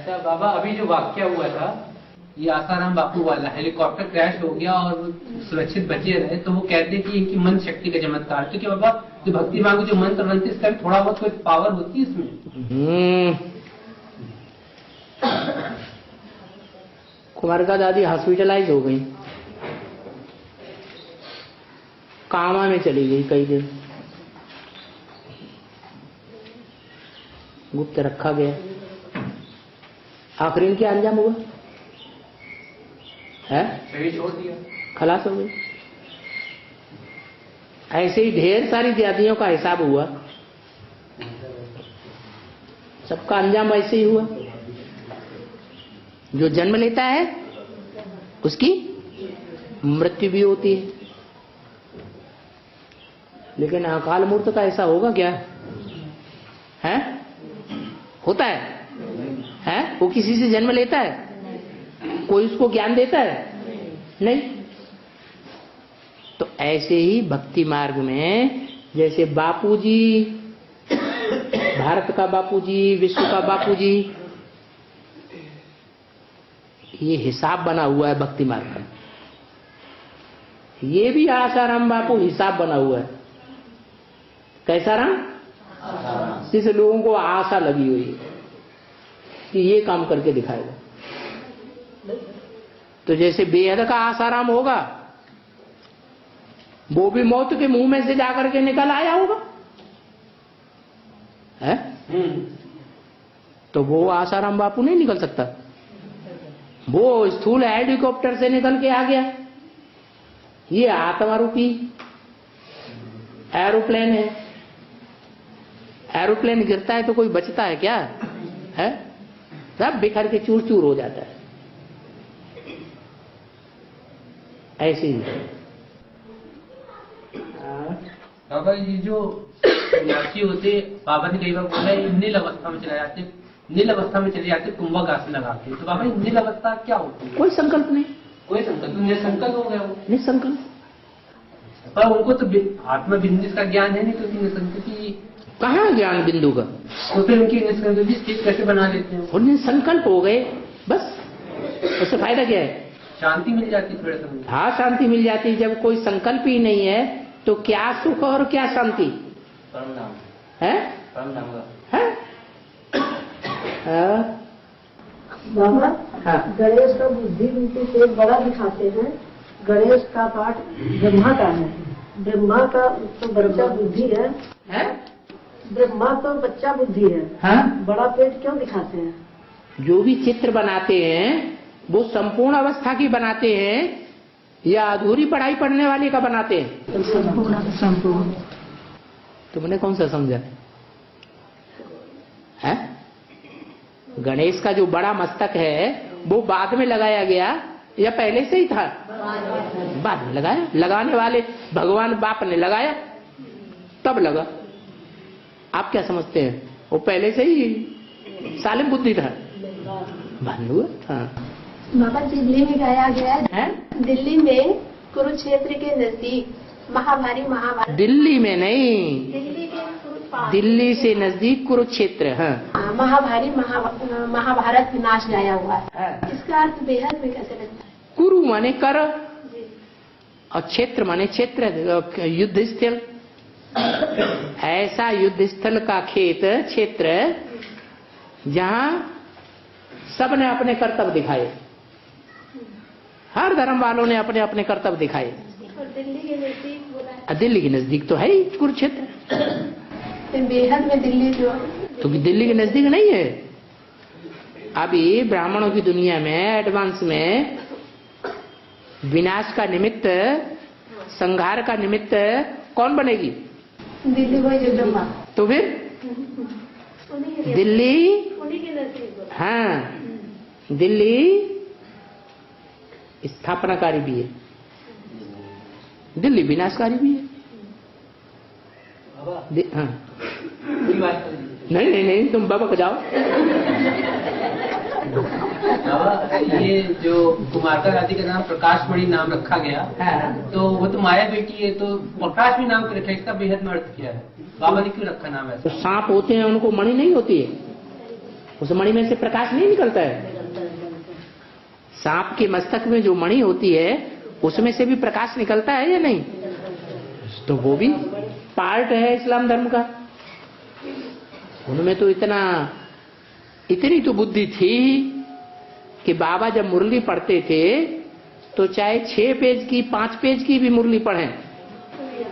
अच्छा बाबा, अभी जो वाक्य हुआ था ये आसाराम बापू वाला, हेलीकॉप्टर क्रैश हो गया और सुरक्षित बचे रहे, तो वो कहते हैं कि इनकी मन शक्ति का चमत्कार। तो क्या बाबा जो भक्ति मांग जो मंत्र बनते इसका भी थोड़ा बहुत कोई पावर होती है इसमें? कुमारिका दादी हॉस्पिटलाइज हो गई, कामा में चली गई कई दिन, गुप्त रखा गया। आखिरी क्या अंजाम हुआ है? छोड़ दिया, खलास हो गई। ऐसे ही ढेर सारी दादियों का हिसाब हुआ, सबका अंजाम ऐसे ही हुआ। जो जन्म लेता है उसकी मृत्यु भी होती है, लेकिन अकाल मूर्त का ऐसा होगा क्या? है? होता है? वो किसी से जन्म लेता है? कोई उसको ज्ञान देता है? नहीं। तो ऐसे ही भक्ति मार्ग में जैसे बापूजी, भारत का बापूजी, विश्व का बापूजी, ये हिसाब बना हुआ है भक्ति मार्ग का। ये भी आसाराम बापू हिसाब बना हुआ है। कैसा राम? जिस लोगों को आशा लगी हुई है कि ये काम करके दिखाएगा। तो जैसे बेहद का आसाराम होगा, वो भी मौत के मुंह में से जाकर के निकल आया होगा, है? तो वो आसाराम बापू नहीं निकल सकता। वो स्थूल हेलीकॉप्टर से निकल के आ गया। ये आत्मा रूपी एरोप्लेन है। एरोप्लेन गिरता है तो कोई बचता है क्या? है? सब बिखर के चूर चूर हो जाता है। ऐसे ही बाबा ये जो सन्यासी होते, बाबा ने कई बार बोला है नील अवस्था में चले जाते, नील अवस्था में चले जाते कुंभक आसन लगाते। तो बाबा नील अवस्था क्या होती है? कोई संकल्प नहीं। कोई संकल्प? निसंकल्प हो गया वो। निसंकल्प। पर उनको तो आत्मा बिंदु का ज्ञान है नहीं, तो निसंकल्प कहाँ ज्ञान बिंदु का? तो फिर उनकी निसंकल्प स्थिति कैसे बना लेते हैं? और निसंकल्प हो गए बस, उससे फायदा क्या है? शांति मिल जाती थोड़ा समय। हाँ, शांति मिल जाती। जब कोई संकल्प ही नहीं है तो क्या सुख और क्या शांति है? बाबा, हाँ। गणेश का बुद्धि बिल्कुल से बड़ा दिखाते हैं। गणेश का पाठ ब्रह्मा का है। ब्रह्मा का तो बच्चा बुद्धि है? ब्रह्मा तो बच्चा बुद्धि है। हाँ? बड़ा पेट क्यों दिखाते हैं? जो भी चित्र बनाते हैं वो संपूर्ण अवस्था की बनाते हैं या अधूरी पढ़ाई पढ़ने वाले का बनाते हैं? संपूर्ण। तुमने कौन सा समझा है? गणेश का जो बड़ा मस्तक है वो बाद में लगाया गया या पहले से ही था? बाद में लगाया। लगाने वाले भगवान बाप ने लगाया तब लगा। आप क्या समझते हैं? वो पहले से ही सालिम बुद्धि था, बाद में हुआ। हाँ। बाबा दिल्ली में गाया गया है? दिल्ली में कुरुक्षेत्र के नजदीक महाभारी महाभारत। दिल्ली में नहीं, दिल्ली के दिल्ली से नजदीक कुरुक्षेत्र। हाँ। महाभारी महाभारत विनाश गाया हुआ है। इसका अर्थ बेहद में कैसे लगता है? कुरु माने कर और क्षेत्र माने क्षेत्र, युद्ध स्थल। ऐसा युद्ध स्थल का खेत क्षेत्र जहां सबने अपने कर्तव्य दिखाए, हर धर्म वालों ने अपने अपने कर्तव्य दिखाए। और दिल्ली के नजदीक बोला है? दिल्ली के नजदीक तो है ही कुरुक्षेत्र। बेहद में दिल्ली जो तो दिल्ली के नजदीक नहीं है। अभी ब्राह्मणों की दुनिया में एडवांस में विनाश का निमित्त, संहार का निमित्त कौन बनेगी? दिल्ली वही जो ब्रह्मा। तो फिर दिल्ली, उन्हीं के नजदीक। हाँ, दिल्ली स्थापनाकारी भी है, दिल्ली विनाशकारी भी है। हाँ। नहीं नहीं नहीं, तुम बाबा को जाओ। बाबा ये जो कुमारिका दादी का नाम प्रकाशमणि नाम रखा गया, तो वो तो माया बेटी है, तो प्रकाश भी नाम रखा, इसका बेहद में अर्थ क्या है? बाबा ने क्यों रखा नाम ऐसा? तो सांप होते हैं उनको मणि नहीं होती है? उस मणि में से प्रकाश नहीं निकलता है। सांप के मस्तक में जो मणि होती है उसमें से भी प्रकाश निकलता है या नहीं? तो वो भी पार्ट है इस्लाम धर्म का। उनमें तो इतनी तो बुद्धि थी कि बाबा जब मुरली पढ़ते थे तो चाहे 6 पेज की 5 पेज की भी मुरली पढ़े,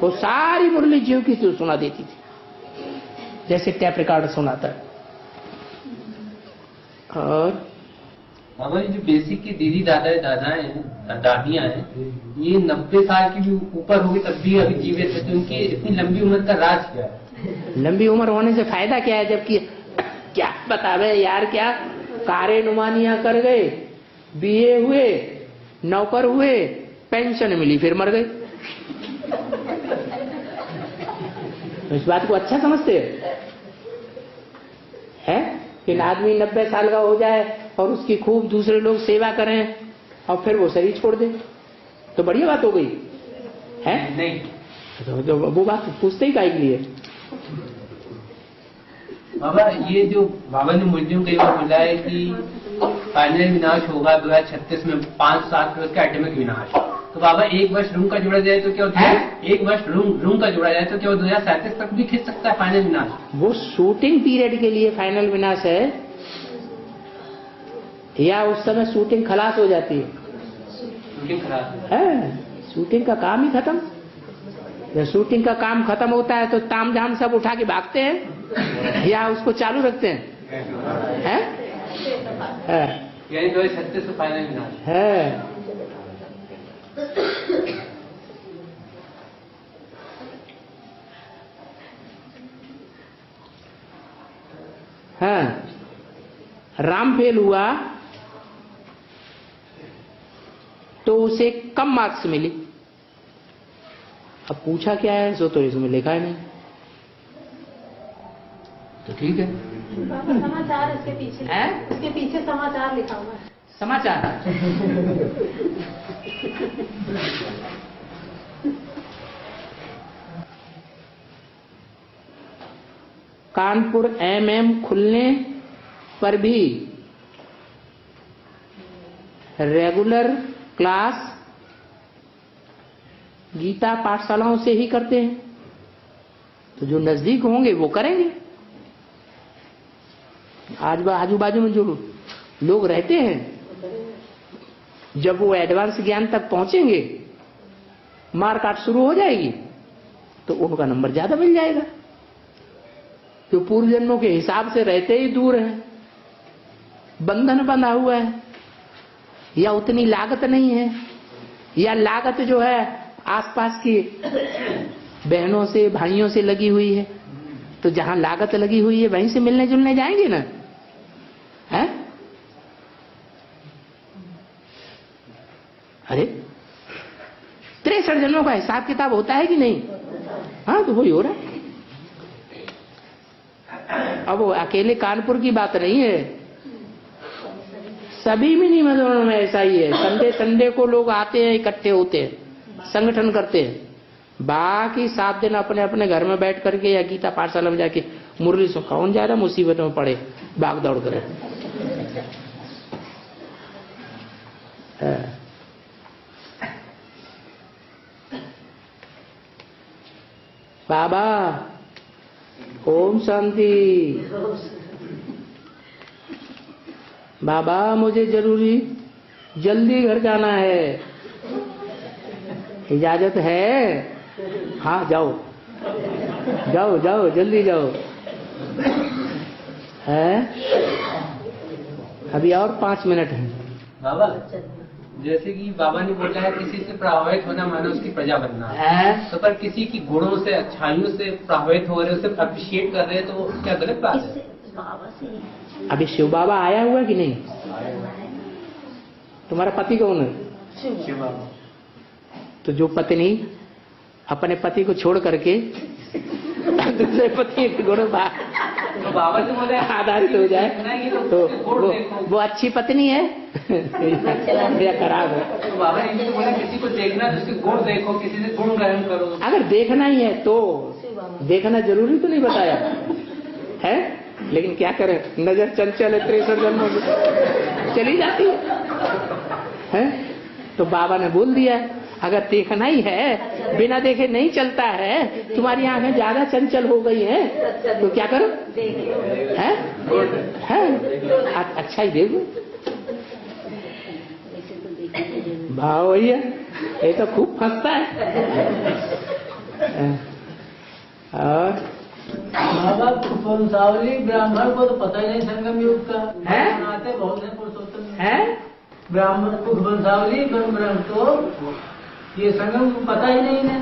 वो सारी मुरली जीव की सुना देती थी, जैसे टैप रिकॉर्डर सुनाता है। और हमारी जो बेसिक की दीदी दादियां हैं, ये 90 साल की भी ऊपर होगी तब भी अभी जीवित है, तो उनकी इतनी लंबी उम्र का राज क्या है? लंबी उम्र होने से फायदा क्या है? जबकि क्या बतावे यार, क्या कारे नुमानियां कर गए, बीए हुए, नौकर हुए, पेंशन मिली, फिर मर गए। तो इस बात को अच्छा समझते हैं कि आदमी 90 साल का हो जाए और उसकी खूब दूसरे लोग सेवा करें और फिर वो शरीर छोड़ दे, तो बढ़िया बात हो गई है? नहीं, तो वो बात पूछते ही काहे के लिए? बाबा ये जो बाबा ने मुझे कई बार बोला है कि फाइनल विनाश होगा 2036 में 5-7 वर्ष का एटॉमिक विनाश, तो बाबा 1 वर्ष रूम का जोड़ा जाए तो क्या होता है? 1 वर्ष रूम का जोड़ा जाए तो क्या 2037 तक भी खिंच सकता है फाइनल विनाश? वो शूटिंग पीरियड के लिए फाइनल विनाश है, या उस समय शूटिंग खलास हो जाती है? शूटिंग खलास है, शूटिंग का काम ही खत्म। जब शूटिंग का काम खत्म होता है तो तामझाम सब उठा के भागते हैं या उसको चालू रखते हैं? यानी 2036 में फाइनल विनाश है। हाँ, राम फेल हुआ तो उसे कम मार्क्स मिली। अब पूछा क्या है सो तो इसमें लिखा है नहीं, तो ठीक है। समाचार इसके पीछे है, इसके पीछे समाचार लिखा हुआ है। समाचार कानपुर MM खुलने पर भी रेगुलर क्लास गीता पाठशालाओं से ही करते हैं, तो जो नजदीक होंगे वो करेंगे। आजू बाजू में जो लोग रहते हैं, जब वो एडवांस ज्ञान तक पहुंचेंगे, मारकाट शुरू हो जाएगी, तो उनका नंबर ज्यादा मिल जाएगा। जो पूर्व जन्मों के हिसाब से रहते ही दूर हैं, बंधन बंधा हुआ है, या उतनी लागत नहीं है, या लागत जो है आसपास की बहनों से भाइयों से लगी हुई है, तो जहां लागत लगी हुई है वहीं से मिलने जुलने जाएंगे ना, है? अरे 63 जन्मों का हिसाब किताब होता है कि नहीं? हाँ, तो वही हो रहा है। अब वो अकेले कानपुर की बात नहीं है, सभी मिनी मंदिरों में ऐसा ही है। संडे को लोग आते हैं, इकट्ठे होते हैं, संगठन करते हैं, बाकी 7 दिन अपने अपने घर में बैठ करके या गीता पाठशाला में जाके मुरली सुन। कौन जा रहा मुसीबत में पड़े, भाग दौड़ करे। बाबा ओम शांति। बाबा मुझे जल्दी घर जाना है, इजाजत है? हाँ जाओ जाओ जाओ, जल्दी जाओ। है अभी और 5 मिनट है। बाबा जैसे कि बाबा ने बोला है किसी से प्रभावित होना मानो उसकी प्रजा बनना है, तो पर किसी की गुणों से अच्छाइयों से प्रभावित हो रहे, उसे अप्रिशिएट कर रहे हैं, तो क्या गलत बात है? अभी शिव बाबा आया हुआ कि नहीं? तुम्हारा पति कौन है? शिव बाबा। तो जो पत्नी अपने पति को छोड़ करके दूसरे पति के गुण तो बाबा से बोले आधारित हो जाए तो वो अच्छी पत्नी है या खराब है? तो बाबा ने तो बोला किसी को देखना तो उसके गुण देखो, किसी से गुण ग्रहण करो। अगर देखना ही है तो देखना जरूरी तो नहीं बताया है? लेकिन क्या करें, नजर चंचल है, 63 जन्मों में चली जाती है। तो बाबा ने बोल दिया, अगर देखना ही है, बिना देखे नहीं चलता है, तुम्हारी आंखें ज्यादा चंचल हो गई हैं, तो क्या करो, है अच्छा ही देखो। भाव भैया ये तो खूब फंसता है। और बाबा वंशावली ब्राह्मण को तो पता ही नहीं संगम युग का है, बनाते बहुत है पुरुषोत्तम है ब्राह्मण को वंशावली ब्रह्म को ये संगम को पता ही नहीं है,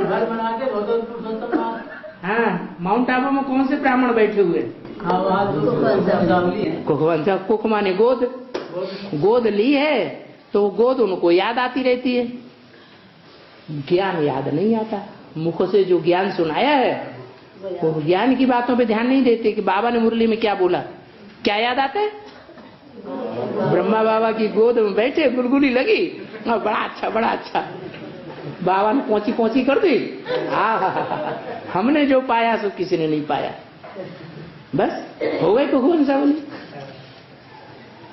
घर बनाते बहुत पुरुषोत्तम। हाँ, माउंट आबू में कौन से ब्राह्मण बैठे हुए? हाँ, वहाँ जो वंशावली है। कुखवंशा, कुख माने गोद, गोद ली है तो गोद उनको याद आती रहती है, ज्ञान याद नहीं आता। मुख से जो ज्ञान सुनाया है वो ज्ञान की बातों पे ध्यान नहीं देते कि बाबा ने मुरली में क्या बोला, क्या याद आता है? ब्रह्मा बाबा की गोद में बैठे, गुलगुली लगी, बड़ा अच्छा बड़ा अच्छा, बाबा ने पहुंची पहुंची कर दी। हमने जो पाया सो किसी ने नहीं पाया, बस हो गए कुखवंशावली।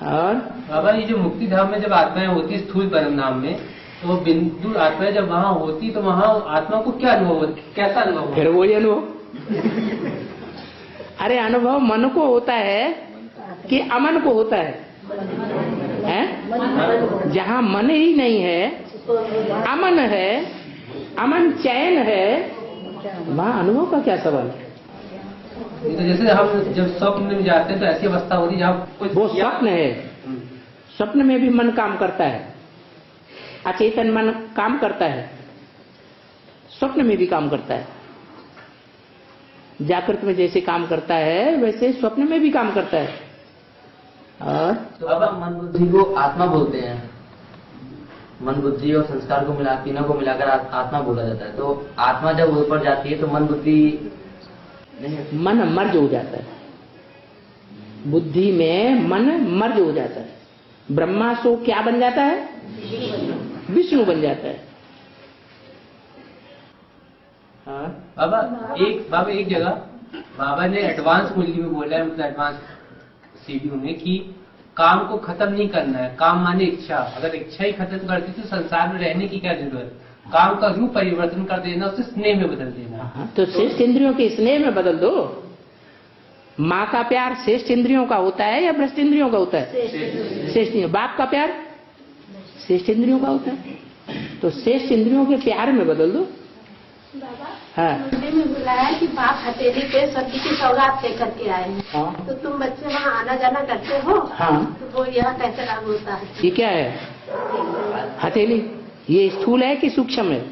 और बाबा ये जो मुक्ति धाम में जब आत्माएं होती स्थूल परम धाम में, तो बिंदु आत्माएं जब वहाँ होती तो वहाँ आत्मा को क्या अनुभव होता, कैसा अनुभव होता? फिर वही अनुभव। अरे अनुभव मन को होता है कि अमन को होता है? जहाँ मन ही नहीं है, अमन है, अमन चैन है, वहाँ अनुभव का क्या सवाल है? तो जैसे हम जब स्वप्न में जाते हैं तो ऐसी अवस्था होती है जहाँ कुछ वो स्वप्न है, स्वप्न में भी मन काम करता है, अचेतन मन काम करता है, स्वप्न में भी काम करता है। जागृत में जैसे काम करता है वैसे स्वप्न में भी काम करता है। और तो अब मन बुद्धि को आत्मा बोलते हैं, मन बुद्धि और संस्कार को मिला, तीनों को मिलाकर आत्मा बोला जाता है। तो आत्मा जब ऊपर जाती है तो मन बुद्धि नहीं, मन मर्ज हो जाता है, बुद्धि में मन मर्ज हो जाता है। ब्रह्मा सो क्या बन जाता है? विष्णु बन जाता है। हाँ? बाबा एक जगह बाबा ने एडवांस मूल्य में बोला है, मतलब एडवांस सीढ़ियों में, कि काम को खत्म नहीं करना है। काम माने इच्छा, अगर इच्छा ही खत्म कर दी तो संसार में रहने की क्या जरूरत? काम का रूप परिवर्तन कर देना, उसे स्नेह में बदल देना। तो श्रेष्ठ इंद्रियों के स्नेह में बदल दो। माँ का प्यार श्रेष्ठ इंद्रियों का होता है या भ्रष्ट इंद्रियों का होता है? श्रेष्ठ। बाप का प्यार श्रेष्ठ इंद्रियों का होता है, तो श्रेष्ठ इंद्रियों के प्यार में बदल दो। हाँ, मंदिर में बुलाया कि बाप हथेली पे स्वर्ग की सौगात लेकर के आए हैं। हाँ। तो तुम बच्चे वहाँ आना जाना करते हो। हाँ। तो वो यहाँ कैसे लागू होता है? ये क्या है? हथेली ये स्थूल है कि सूक्ष्म है? ये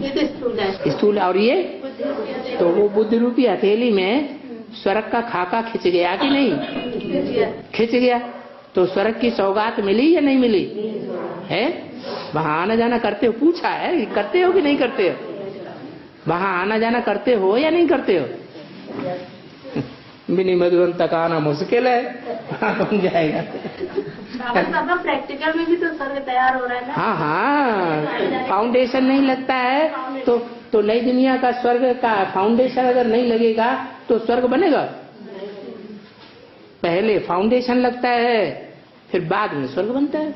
तो स्थूल है। स्थूल। और ये तो वो बुद्धि रूपी हथेली में स्वर्ग का खाका खिंच गया कि नहीं? खिंच गया। तो स्वर्ग की सौगात मिली या नहीं मिली है? वहाँ आना जाना करते हो? पूछा है, करते हो कि नहीं करते हो? वहाँ आना जाना करते हो या नहीं करते हो? मिनी मधुबन तक आना मुश्किल है, बन जाएगा। बाबा प्रैक्टिकल में भी तो स्वर्ग तैयार हो रहा है ना? हाँ हाँ, फाउंडेशन नहीं लगता है तो नई दुनिया का स्वर्ग का फाउंडेशन अगर नहीं लगेगा तो स्वर्ग बनेगा? पहले फाउंडेशन लगता है, फिर बाद में स्वर्ग बनता है।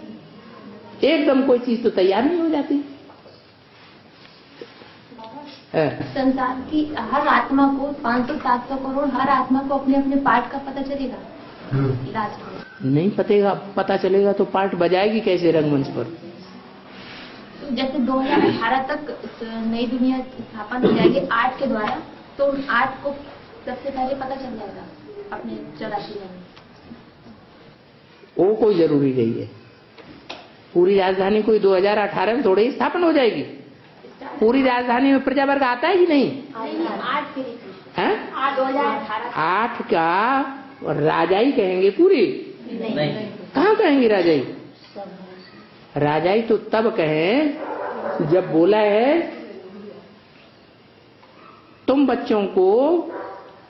एकदम कोई चीज तो तैयार नहीं हो जाती। संसार की हर आत्मा को 500-700 करोड़ हर आत्मा को अपने अपने पार्ट का पता चलेगा इलाज में? नहीं पता चलेगा तो पार्ट बजाएगी कैसे रंगमंच पर? जैसे 2018 तक नई दुनिया स्थापना हो जाएगी आर्ट के द्वारा, तो आर्ट को सबसे पहले पता चल जाएगा अपने 84 में। वो कोई जरूरी नहीं है। पूरी राजधानी कोई 2018 में थोड़ी स्थापना हो जाएगी। पूरी राजधानी में प्रजा वर्ग आता है कि नहीं? है 8 का राजाई कहेंगे पूरी? नहीं। कहाँ कहेंगे राजाई? राजाई तो तब कहें जब बोला है तुम बच्चों को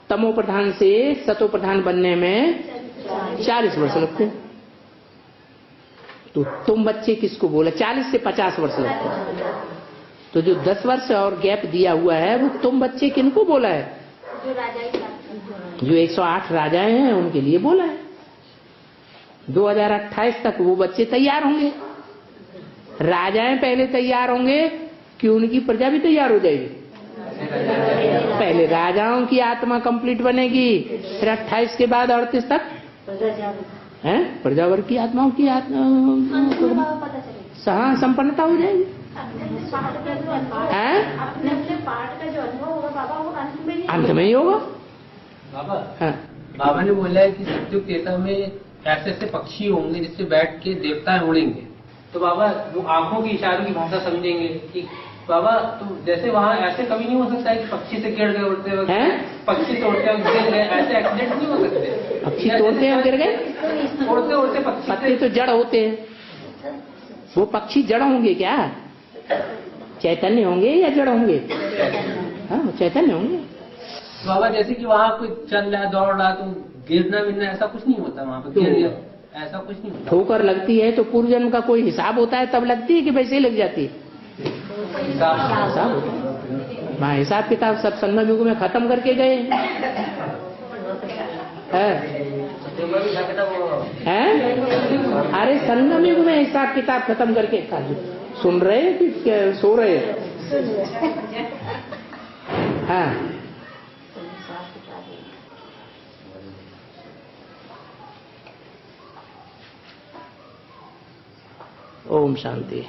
तमो प्रधान से सतो प्रधान बनने में 40 वर्ष लगते हैं। तो तुम बच्चे किसको बोला? 40 से 50 वर्ष लगते हैं। तो जो 10 वर्ष और गैप दिया हुआ है वो तुम बच्चे किनको बोला है? जो राजाई जो 108 राजाएं हैं उनके लिए बोला है। 2028 तक वो बच्चे तैयार होंगे। राजाएं पहले तैयार होंगे कि उनकी प्रजा भी तैयार हो जाएगी। पहले राजाओं की आत्मा कंप्लीट बनेगी, फिर 28 के बाद 38 तक है प्रजा वर्ग की आत्माओं की आत्मा हाँ संपन्नता हो जाएगी। अंत में ही होगा। बाबा हाँ। बाबा ने बोला है कि सतयुग त्रेता में ऐसे ऐसे पक्षी होंगे जिससे बैठ के देवताएं उड़ेंगे। तो बाबा वो आंखों की इशारों की भाषा समझेंगे कि बाबा तो जैसे वहाँ ऐसे कभी नहीं हो सकता है कि पक्षी से गिर गए उड़ते वक्त, पक्षी से उड़ते वक्त गिर गए, ऐसे एक्सीडेंट नहीं हो सकते। पक्षी तोड़ते हैं गिर गए, उड़ते उड़ते पक्षी तो जड़ होते हैं। वो पक्षी जड़ होंगे क्या? चैतन्य होंगे या जड़ होंगे? हाँ चैतन्य होंगे। बाबा जैसे कि वहाँ कोई चल रहा है दौड़ रहा तो गिरना विरना ऐसा कुछ नहीं होता वहाँ पे, गिर गया ऐसा कुछ नहीं होता। ठोकर लगती है तो पूर्व जन्म का कोई हिसाब होता है तब लगती है कि वैसे ही लग जाती है? हिसाब होता है। हाँ हिसाब किताब सब संगम युग में खत्म करके गए हैं। अरे संगम युग में हिसाब किताब खत्म करके सुन रहे हैं कि सो रहे हैं? हाँ ओम शांति।